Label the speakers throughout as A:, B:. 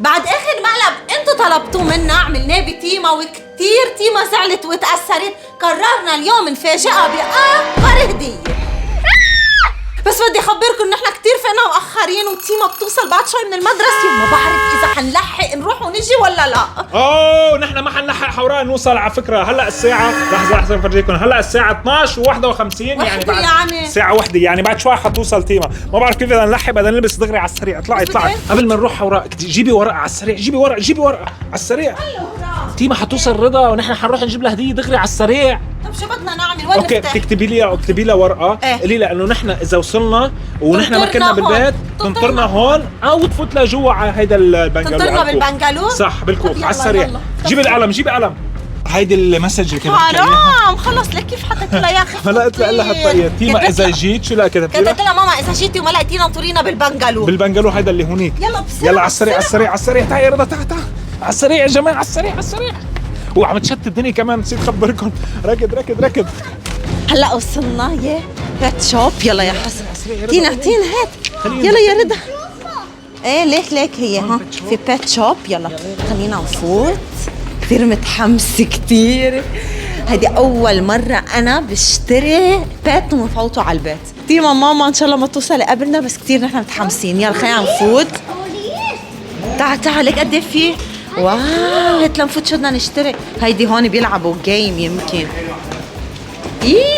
A: بعد اخر مقلب انتوا طلبتوه منا عملناه بتيما، وكتير تيما زعلت وتأثرت. قررنا اليوم نفاجئها بأكبر هدية. بس بدي اخبركم ان احنا كتير فينا مأخرين، وتيما بتوصل بعد شوي من المدرسة، وما بعرف اذا حنلحق نروح ونجي ولا لا.
B: اوه نحن ما حنلحق حوراء نوصل. على فكرة هلا الساعة لحظة افرجيكم، هلا الساعة 12:51 يعني بعد ساعة وحدة، يعني بعد شوي حتوصل تيما. ما بعرف كيف بدنا نلحق، بدنا نلبس دغري على السريع. اطلعي قبل ما نروح حوراء، جيبي ورقة على السريع، جيبي ورقة على السريع. تيما حتوصل رضا ونحن حنروح نجيب لها هدية دغري على السريع.
A: طب شو بدنا نعمل؟ وين
B: اوكي اكتبي لي ورقة قولي لها انه نحن اذا وصلنا ونحن ما كنا بالبيت تنطرنا هون او تفوت لجوا على هيدا البنجلو.
A: تنطرنا بالبنجلو؟
B: صح بالكوخ على السريع. جيبي القلم. هيدي المسج اللي كتبت
A: حرام خلص. لك كيف حطيت لها يا اخي؟
B: هلا قلت لها حطها اياها. تيما اذا جيت شو لا كتبت
A: لها ماما اذا جيتي وما لقيتينا انطرينا بالبنجلو
B: هيدا اللي هونيك.
A: يلا بسرعة
B: يلا على السريع تعي يا رضا تعي على السريع يا جماعه، على السريع. وعم تشتت الدنيا كمان، نسيت اخبركم. ركض.
A: هلا وصلنا يا بيت شوب. يلا يا حسن تينا هات. يلا يا رضا. ايه ليك هي ها في بيت شوب. يلا خلينا نفوت. كثير متحمسة كثير. هيدي أول مرة أنا بشتري بيت ومفوته على البيت. تيما ماما إن شاء الله ما توصلي قبلنا، بس كثير نحن متحمسين. يلا خلينا نفوت. تعال ليك قد ايه فيه. واو هات لنفوت. شو بدنا نشتري؟ هيدي هون بيلعبوا جيم يمكن.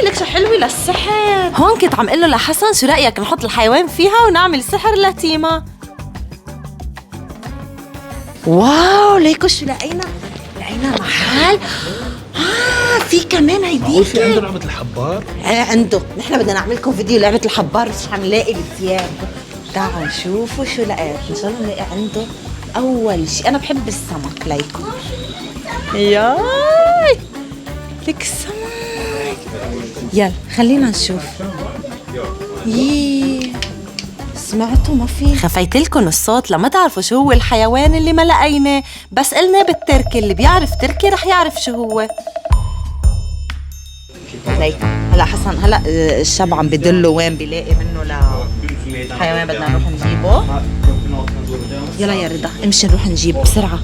A: لك شو حلوة للسحر. هون كنت عم قله لحسن شو رأيك نحط الحيوان فيها ونعمل سحر لتيما. واو ليكو شو لقينا محل. في كمان هيدي.
B: في عنده لعبة الحبار.
A: عنده. نحن بدنا نعمل لكم فيديو لعبة الحبار، بس حنلاقي الثياب. تعالوا شوفوا شو لقيت. ان شاء الله نلاقي عنده. اول شيء انا بحب السمك. ليكو ياي لك سمك. يلا خلينا نشوف. سمعتوا ما في؟ خفيت لكم الصوت لما تعرفوا شو هو الحيوان اللي ما لقيناه، بس قلنا بالتركي. اللي بيعرف تركي رح يعرف شو هو. هلا حسن هلا الشاب عم بدله وين بيلاقي منه لحيوان بدنا نروح نجيبه. يلا يا رضا امشي نروح نجيب بسرعة.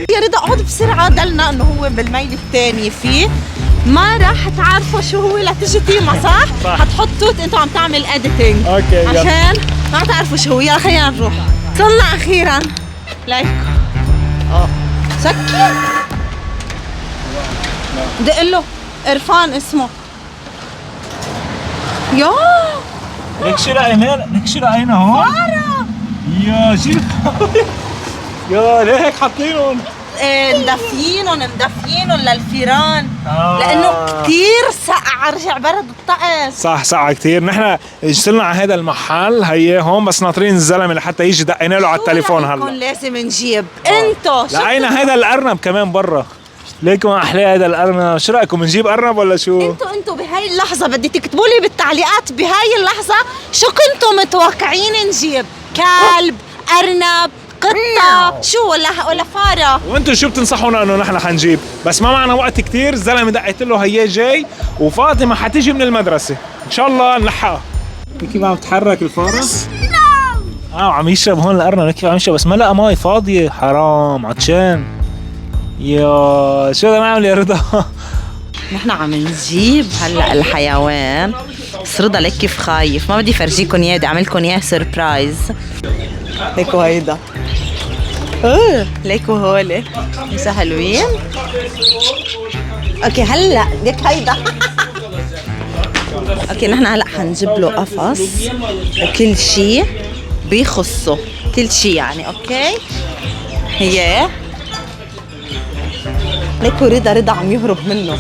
A: يا رضا اقعد بسرعة. دلنا انه هو بالميل الثاني فيه. ما راح تعرفوا شو هو لتجي تيما صح؟ حتحطوا انتوا عم تعمل اديتنج.
B: اوكي
A: عشان ما تعرفوا شو هو. يلا خلينا نروح. وصلنا اخيرا. ليك سكي. دق له إرفان اسمه.
B: ليك شو لقينا هون. يا شيل. يا ليك حاطينهم.
A: مدفينهم للفيران. لانه كتير سقع. رجع برد الطقس.
B: صح سقع كتير. نحن وصلنا على هذا المحل هي هون، بس ناطرين الزلمه لحتى يجي. دقينا له على التليفون. هلا
A: لازم نجيب. انتو
B: لقينا هذا الارنب كمان برا. ليكم احلى هذا الارنب. شو رايكم نجيب ارنب ولا شو؟
A: انتو بهاي اللحظه بدي تكتبوا لي بالتعليقات بهاي اللحظه شو كنتوا متوقعين نجيب. كلب، ارنب، قطة، شو ولا فارة.
B: وانتم شو بتنصحونا انه نحن حنجيب؟ بس ما معنا وقت كتير. الزلمه دقيت له هي جاي، وفاطمه حتيجي من المدرسه ان شاء الله نلحقها. كيف عم تتحرك الفاره؟ وعم يشرب هون الارنب. كيف عم يشرب بس ما لقى مي فاضيه. حرام عطشان. يا شو بدنا نعمل يا رضا؟
A: نحن عم نجيب هلا الحيوان. بس رضا لك كيف خايف. ما بدي فرجيكم اياه، بدي اعملكم اياه سربرايز. ليكو هيدا. ليكو هولي مش حلوين. اوكي هلا ليك هيدا. اوكي نحن هلا حنجيب له قفص وكل شيء بيخصه. كل شيء يعني. اوكي هي ليكو رضا عم يهرب منه.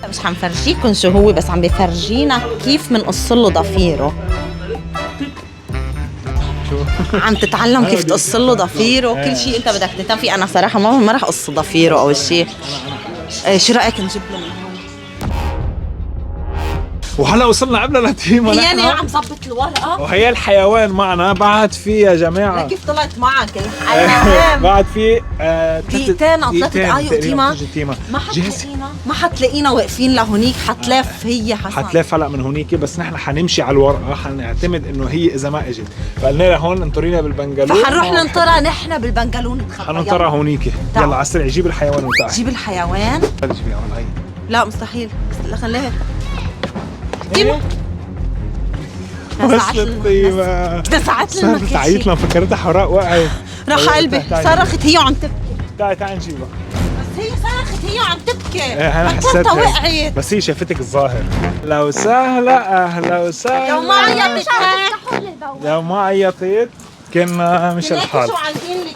A: مش حنفرجيكم شو هو، بس عم بفرجينا كيف منقص له ضفيره. عم تتعلم كيف تقص له ضفيره. كل شيء انت بدك تهتم فيه. انا صراحه ما راح اقص ضفيره او شيء. شو رايك نجيب له من هون؟
B: وهلا وصلنا قبل لتيما
A: يعني عم ظبط الورقه
B: وهي الحيوان معنا بعد في يا جماعه.
A: كيف طلعت معك الحيوان؟
B: بعد في
A: دقيقتين او 3 دقائق
B: تيما
A: ما حتلاقينا واقفين لهونيك، حتلاف هي حسن
B: حتلاف هلا من هونيك، بس نحن حنمشي على الورقه، حنعتمد انه هي اذا ما اجت فقلنا لها هون انطرينا بالبنجلو،
A: فحنروح ننطرها نحن بالبنجلو نتخبى.
B: حننطرها هونيك. يلا على السريع جيب الحيوان وتعال.
A: جيب الحيوان؟
B: جيبي هي.
A: لا مستحيل، خليها تيما.
B: وصلت طيبة.
A: تسعت لنا كل شيء.
B: تعيط لها فكرتها حوراء وقعت.
A: راح قلبي صرخت هي وعم تبكي.
B: تعي نجيبها.
A: بس هي صرخت هي وعم تبكي.
B: انا حسيتها
A: وقعت.
B: بس هي شافتك الظاهر. لو سهلة اهلا وسهلا. لو ما عيطت كنا مش الحال.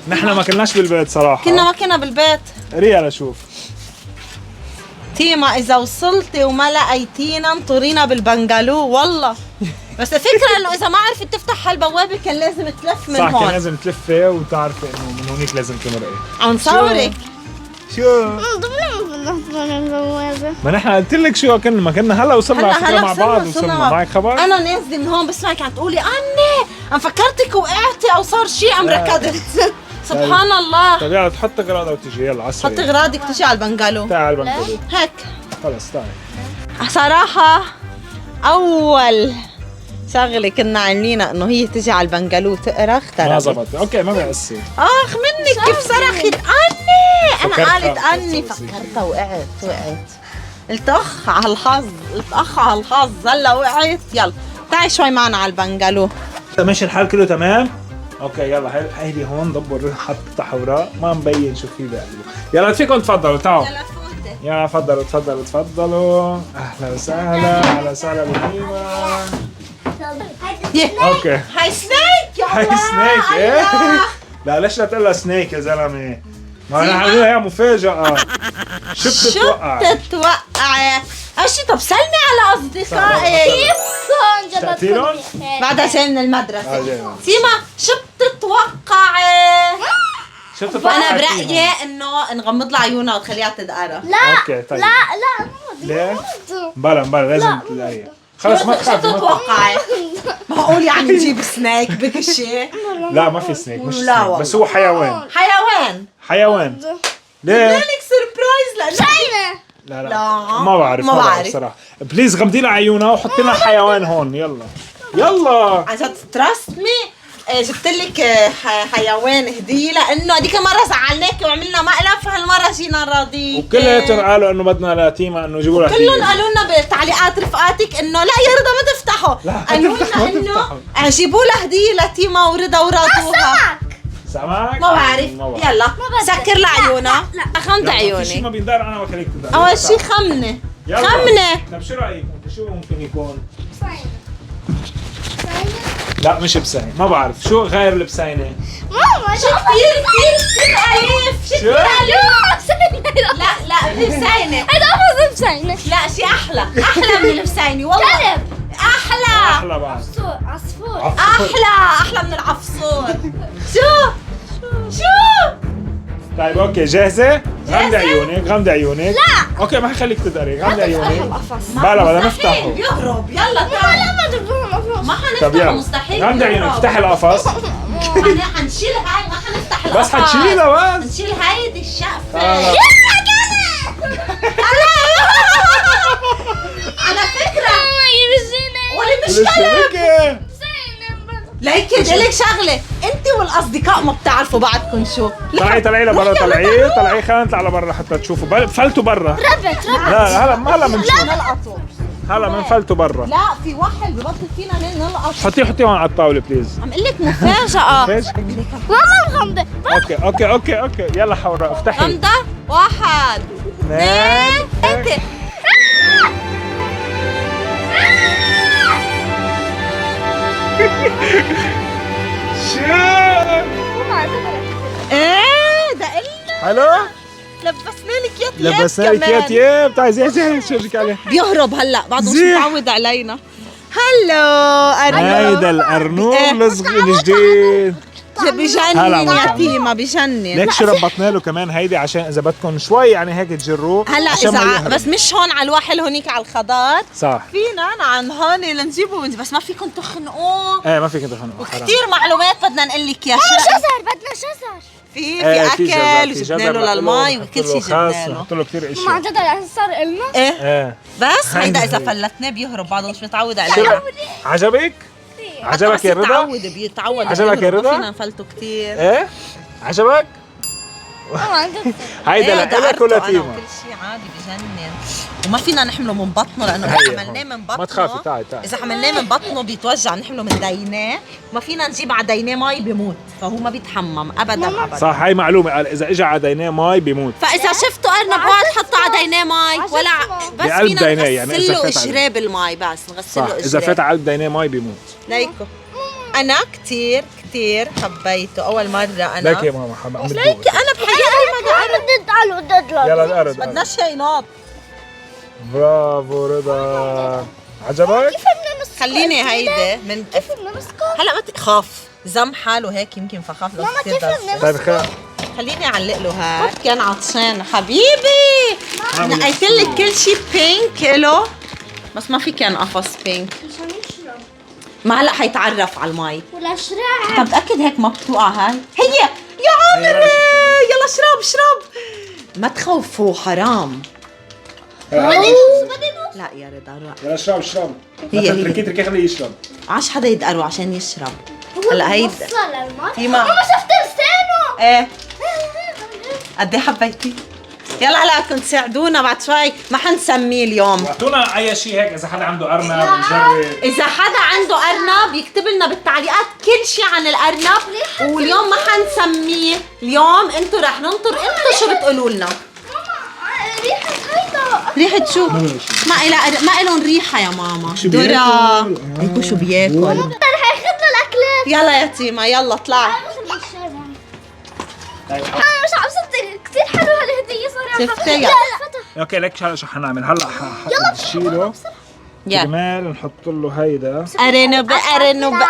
B: نحن ما كناش بالبيت صراحة.
A: كنا بالبيت.
B: ريا لشوف.
A: تيما إذا وصلتي وما لقيتينا انطرينا بالبنجلو والله. بس الفكرة إنه إذا ما عرفت تفتح هالبوابة كان لازم تلف من هون.
B: صح، كان لازم تلفي وتعرفي إنه من هونيك لازم تمرقي.
A: عم صورك.
B: شو؟ ما نحن قلت لك شو ما كنا هلا وصلنا على فكرة مع بعض وصلنا. معك خبر؟
A: أنا نازلة من هون بسمعك عم تقولي أني أنا فكرتك وقعتي أو صار شيء أم ركضت. سبحان الله.
B: طيب يلا تحط اغراضها وتجي. يلا على السريع.
A: حط اغراضك تجي على البنجلو.
B: تعال على البنجلو
A: هيك.
B: خلص تعال.
A: صراحة أول شغلة كنا عاملينها إنه هي تجي على البنجلو تقرا اختربت.
B: ما زبط. اوكي ما بيأثر.
A: آخ منك كيف صرخت أني. أنا قالت أني فكرتها وقعت. قلت أخ على الحظ هلا وقعت. يلا تعي شوي معنا على البنجلو.
B: ماشي الحال كله تمام؟ اوكي يلا هيدي هون دبر حطها حوراء ما مبين شو في بقلبه. يلا فيكم تفضلوا تعالوا.
A: يلا فوتي.
B: يلا تفضلوا. اهلا وسهلا بهيما. اوكي
A: هاي سنيك يا
B: هاي سنيك ايه؟ لا ليش لا تقول لها سنيك يا زلمه؟ ما انا عاملين لها مفاجأة. شو بتتوقعي؟
A: أشي طب سلمي على أصدقائي.
B: تأتيلون؟
A: بعدها جاي من المدرسة. سيما شو بتتوقعي؟ أنا برأيي إنه نغمض لها عيونها وتخليها تدقرا.
C: لا
B: اوكي طيب.
C: لا
B: ليه؟ بلا لازم تلاقيها. خلص ما تخافي.
A: شو تتوقعي؟ معقول يعني نجيب سنيك بكشي؟
B: لا ما في سنيك مش
A: لا
B: سنيك بس هو حيوان.
C: حيوان.
B: ليه؟
A: لك سربرايز
B: لا
A: لا
B: ما بعرف صراحة. بليز غمضي لها عيونها وحطي لها حيوان هون. يلا
A: عن جد تراست مي. جبت لك حيوان هدية لأنه هذيك مرة زعلناكي وعملنا مقلب فهالمرة جينا راضيين.
B: وكلياتهم قالوا إنه بدنا لتيما إنه يجيبوا لها هدية.
A: كلهم قالوا لنا بتعليقات رفقاتك إنه لا يا رضا ما تفتحوا. قالوا لنا إنه جيبوا لها هدية لتيما ورضا وراضوها.
B: سمك؟
A: ما بعرف. يلا سكر لعيونها. خمد عيوني.
B: شيء ما بيندار أنا بخليك تدار.
A: أول شيء خمنة.
B: طيب شو رأيكم؟ شو ممكن يكون؟ لا مش بساينة. ما بعرف شو غير البساينة.
C: ماما
A: شو كثير عيف. شو لا البساينة.
C: هذا أفضل بساينة.
A: لا شيء أحلى من البساينة والله.
C: كلب.
B: أحلى بعد.
C: عصفور.
A: أحلى من العفصور. شو
B: طيب اوكي جاهزة؟ غمضي عيونك. لا اوكي ما حخليك تدقري. غمضي عيونك. بلا بدنا نفتحه.
A: بيهرب. يلا تعال.
C: ما تبغون القفص.
A: ما حنفتحه مستحيل.
B: غمضي عيونك. افتحي القفص.
A: حنشيل هاي ما حنفتح القفص.
B: بس حتشيلها بس.
A: نشيل هاي الشقفة. على فكرة قولي مش كلب. ليكي لك شغلة انت والاصدقاء ما بتعرفوا بعضكم شو.
B: طلعي لبرا. طلعي خلينا نطلع لبرا لحتى تشوفوا. فلتوا برا.
C: ربت.
B: لا هلا بنشوف.
A: نلقطوا.
B: هلا بنفلتوا برا.
A: لا في واحد ببطل فينا نلقط.
B: حطيه هون على الطاولة بليز.
A: عم قلك مفاجأة.
C: والله مغمضة.
B: اوكي يلا حوراء افتحي.
A: غمضة. 1 2 3.
B: شو؟
A: ايه ده إلنا.
B: حلو؟
A: لبسنا لك يا
B: تياب. تعي زي شوفك عليه.
A: بيهرب هلا بعده مش متعود علينا. هلو
B: هيدا الأرنوب الجديد.
A: بجنن يا تيما بجنن.
B: ليك شربطنا له كمان هيدي عشان اذا بدكم شوي يعني هيك تجروه
A: هلا اذا بس مش هون على الواحل هونيك على الخضار
B: صح
A: فينا عن هون لنجيبه بس ما فيكم تخنقوه.
B: ايه ما فيك تخنقوه.
A: وكثير معلومات بدنا نقول لك يا
C: شجر بدنا شجر.
A: في اكل وجبنا له للمي وكل شيء جبنا له.
B: نحط له كثير اشياء.
C: ما عن جد صار إلنا.
A: ايه بس هيدا اذا فلتناه بيهرب بعضه مش متعود عليه.
B: عجبك؟ عجبك يا رضا؟
A: بيتعود
B: عجبك يا رضا؟
A: فينا نفلته كثير.
B: ايه؟ عجبك؟ هيدا لك ولا تيما؟
A: كل شيء عادي بجنن وما فينا نحمله من بطنه لانه اذا حملناه من بطنه
B: ما تخافي تعي
A: اذا حملناه من بطنه بيتوجع نحمله من ديناه وما فينا نجيب على ديناه مي بيموت فهو ما بيتحمم ابدا ابدا.
B: صح هاي معلومه قال اذا اجى على ديناه مي بيموت.
A: فاذا شفتوا ارنب واحد حطوا على ديناه مي ولا بس
B: بقلب
A: فينا
B: ديناه يعني
A: نغسل له اشراب المي بس نغسل له
B: اذا فات على قلب ديناه مي بيموت.
A: ليكو انا كثير حبيته اول مره انا.
B: ليك يا ماما حبيت
A: ليك انا بحياتي ما
C: ضد على ضد
B: يلا الارض
A: بدناش شيء ناط.
B: برافو رضا. عجبك؟
A: خليني هيدا من هلا ما تخاف زم حاله هيك يمكن فخاف له كثير.
B: طيب
A: خليني اعلق له هيك. كان عطشان حبيبي نقيت لك كل شيء بينك له بس ما في كان قفص بينك. ما هلا حيتعرف على المي
C: ولا شراع.
A: طب تاكد هيك ما بتوقع هاي هي يا عمري. يلا اشرب ما تخوفوا حرام. لا يا رضا
B: يلا اشرب
A: هي
B: تركي خليه يشرب.
A: عاش حدا يدقره عشان يشرب. هلا هيدا
C: ما شفت لسانه.
A: ايه قد ايه حبيتي. يلا هلا بدكم تساعدونا بعد شوي ما حنسميه اليوم.
B: اعطونا اي شيء هيك اذا حدا عنده ارنب نجرب.
A: اذا حدا عنده ارنب يكتب لنا بالتعليقات كل شيء عن الارنب واليوم ما حنسميه. اليوم انتم رح ننطر انتم شو بتقولوا لنا.
C: ريحة هيدا.
A: ريحة شو؟ ما إلهم ريحة يا ماما. ذرة. هيكو شو بياكل.
C: رح ياخذ له الاكلات.
A: يلا يا تيما يلا اطلعي.
C: انا مش عم صدق كثير حلوه هالهديه صراحه.
A: شفتي؟
C: لا
B: اوكي لك شو حنعمل هلا نشيله كرمال نحط له هيدا
A: ارنب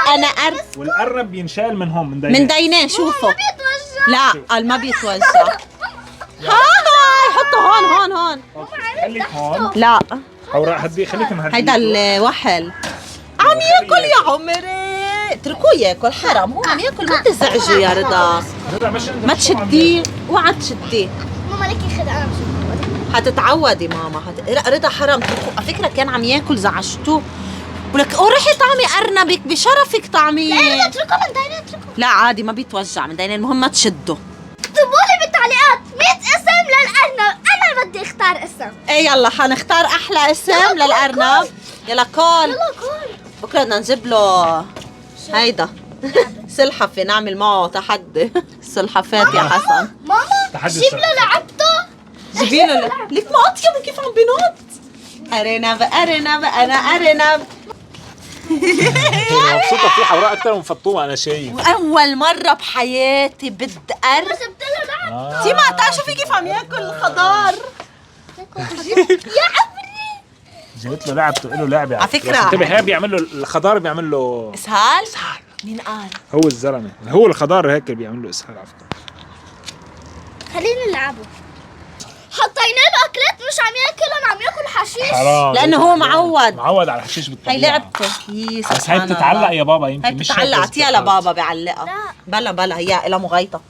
A: انا
B: والارنب بينشال من هون
A: من ديناه شوفوا. لا قال ما بيتوجع. هاي حطه هون
B: خليك هون.
A: لا
B: حوراء هدي خليكم هدي.
A: هيدا الوحل عم ياكل يا عمري. اتركوه ياكل حرام هو عم ياكل ما تزعجوا يا رضا. ما تشديه وعد تشديه.
C: ماما لك خد انا مش
A: حتتعودي ماما رضا حرام على فكره كان عم ياكل زعجتوه ولك رحي طعمي ارنبك بشرفك طعميه.
C: لا اتركه من دينه اتركه.
A: لا عادي ما بيتوجع من دينه المهم ما تشده.
C: اكتبوا لي بالتعليقات 100 اسم للارنب. انا بدي اختار اسم.
A: ايه يلا حنختار احلى اسم للارنب. يلا كول بكره بدنا نجيب له هيدا سلحفه نعمل معه تحدي. سلحفات يا حسن.
C: ماما جيب له لعبته.
A: جيبي له ليك ما اطيبه كيف عم بينط. ارنب انا ارنب.
B: مبسوطه في حوراء اكثر من فطومه انا شايف.
A: واول مره بحياتي بدي
C: جبت له لعبته.
A: تيما تعال شوفي كيف عم ياكل الخضار.
C: يا عمري
B: جبت له لعبته له لعبه
A: على فكرة.
B: انتبه هي بيعمل له الخضار بيعمل له
A: اسهال. مين قال؟
B: هو الزلمه هو الخضار هيك بيعمل له اسهال على فكره.
C: خلينا نلعبه. حطينا له اكلات مش عم ياكلهم عم ياكل حشيش.
B: حرام
A: لانه هو معود
B: على الحشيش بالطبيعه.
A: هي لعبته.
B: بس هي بتتعلق يا بابا يمكن
A: هي
B: مش
A: بتتعلق. اعطيها لبابا بيعلقها.
C: لا.
A: هي إلها مغيطه.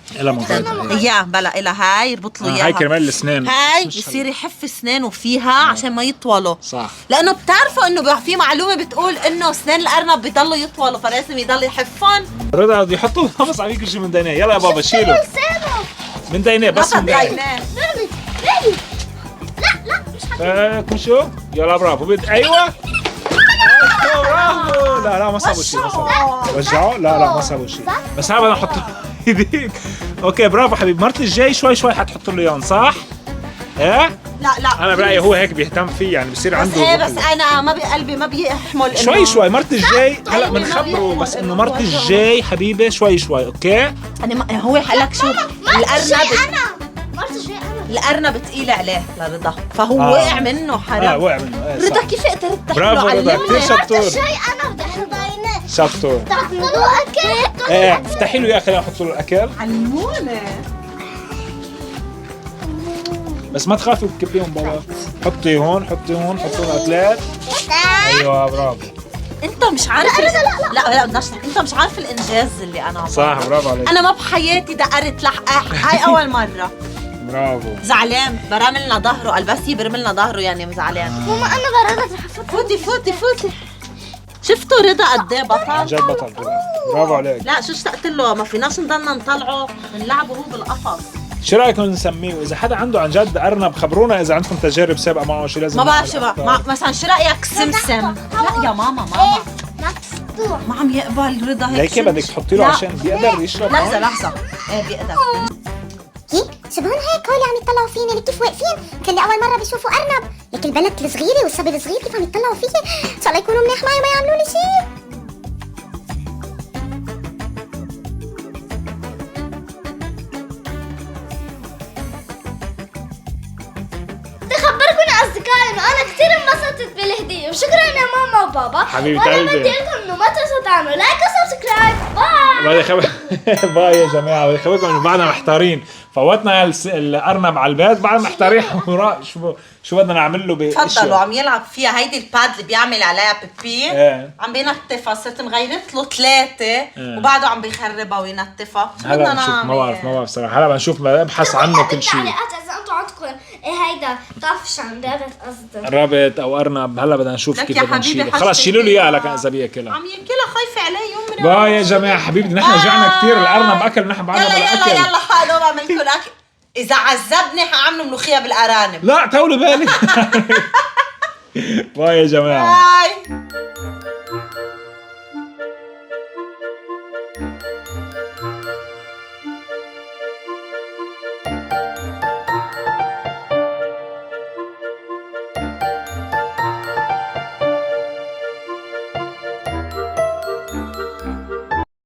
A: هي بلا إلها هاي يربط له اياها.
B: هاي كرمال الاسنان.
A: هاي بصير يحف اسنانه فيها عشان ما يطولوا.
B: صح.
A: لانه بتعرفوا انه في معلومه بتقول انه اسنان الارنب بيضلوا يطولوا فلازم يضل يحفهم.
B: رضا بده يحطوا خمس على كل شيء من ديناه. يلا يا بابا شيله من ديناه بس من ديناه.
C: لا مش
B: كم شو؟ يلا برافو ايوه برافو. لا ما صابوا شيء وجعوا. لا ما صابوا شيء بس هذا بدنا نحط ايديك. اوكي برافو حبيبي. مرت الجاي شوي حتحط له اياهم صح؟ ايه؟
A: لا
B: انا برايي هو هيك بيهتم فيه يعني بصير عنده
A: بس انا ما بقلبي ما بيحمل
B: شوي مرت الجاي. هلا بنخبره بس انه مرت الجاي حبيبي شوي اوكي.
A: انا هو قالك شو الارنب ثقيله عليه لرضا فهو وقع منه حرام.
B: وقع منه.
A: رضا كيف قدرت تحمله؟
B: برافو رضا كثير شطور.
C: الشاي انا بدي احطه.
B: شطور.
C: تحطوا له اكل.
B: ايه افتحي له اياه خلينا نحط له الاكل.
A: علمونا.
B: بس ما تخافي تكبيهم بابا. حطي هون حطي هون حطي له اكلات. ايوه برافو.
A: انت مش عارف لا بدناش نحكي. انت مش عارف الانجاز اللي انا عملته.
B: صح برافو عليك.
A: انا ما بحياتي دقرت لحقه، هاي اول مره.
B: برافو.
A: زعلان برملنا ظهره، قلبسي برملنا ظهره يعني زعلان.
C: ماما انا برضك رح افوت.
A: فوتي شفتوا رضا قد ايه بطل؟
B: عن جد بطل رضا. برافو عليك.
A: لا شو اشتقت له، ما فيناش نضلنا نطلعه نلعبه هو بالقفص.
B: شو رايكم نسميه؟ واذا حدا عنده عن جد ارنب خبرونا اذا عندكم تجارب سابقه معه شو لازم.
A: ما بعرف شو بقى مثلا شو رايك سمسم؟ لا يا ماما
C: مفتوح.
A: ما عم يقبل رضا هيك.
B: ليكي بدك تحطي له عشان بيقدر يشرب.
A: لحظه ايه بيقدر.
D: شو بهون هيك هول عم يطلعوا فيني كيف واقفين؟ كان لي اول مره بيشوفوا ارنب، لك البنت الصغيره والصبي الصغير كيف عم يطلعوا فيي؟ ان شاء الله يكونوا منيح معي وما يعملوا لي شيء.
C: خبركم اصدقائي انه انا كثير انبسطت بالهديه وشكرا يا ماما وبابا.
B: حبيبة
C: وانا
B: قلبي.
C: بدي لكم انه ما تنسوا تعملوا لايك وسبسكرايب. باي.
B: باي يا جماعه. بدي اخبركم انه بعدنا محتارين. فوتنا الارنب على البيت بعدنا محتارين شو بدنا نعمل له
A: تفضلوا. عم يلعب فيها هيدي الباد اللي بيعمل عليها بيبي.
B: ايه.
A: عم بينتفها. صرت مغيرت له 3 وبعده عم بيخربها وينتفها. شو
B: هلا
A: بدنا
B: نشوف.
A: نعمل؟
B: ما بعرف صراحه. هلا بنشوف ابحث عنه كل شيء.
C: بالتعليقات اذا انتم عندكم هيدا طفشان رابط قصدي
B: رابط او ارنب. هلا بدنا نشوف
A: لك
B: كيف
A: يا
B: بدنا
A: حبيبي
B: نشيله.
A: حشتي
B: خلص شيلوا لي اياه
A: فيها.
B: لك اذا بياكلها.
A: عم ياكلها خايفه عليه يوم.
B: باي يا جماعه حبيبي. نحن جعنا كثير. الارنب اكل نحن بعدنا بلا اكل.
A: يلا حاضر بعمل لكم اكل. اذا عذبني حاعمل ملوخيه بالارانب.
B: لا طولوا بالي. باي يا جماعه.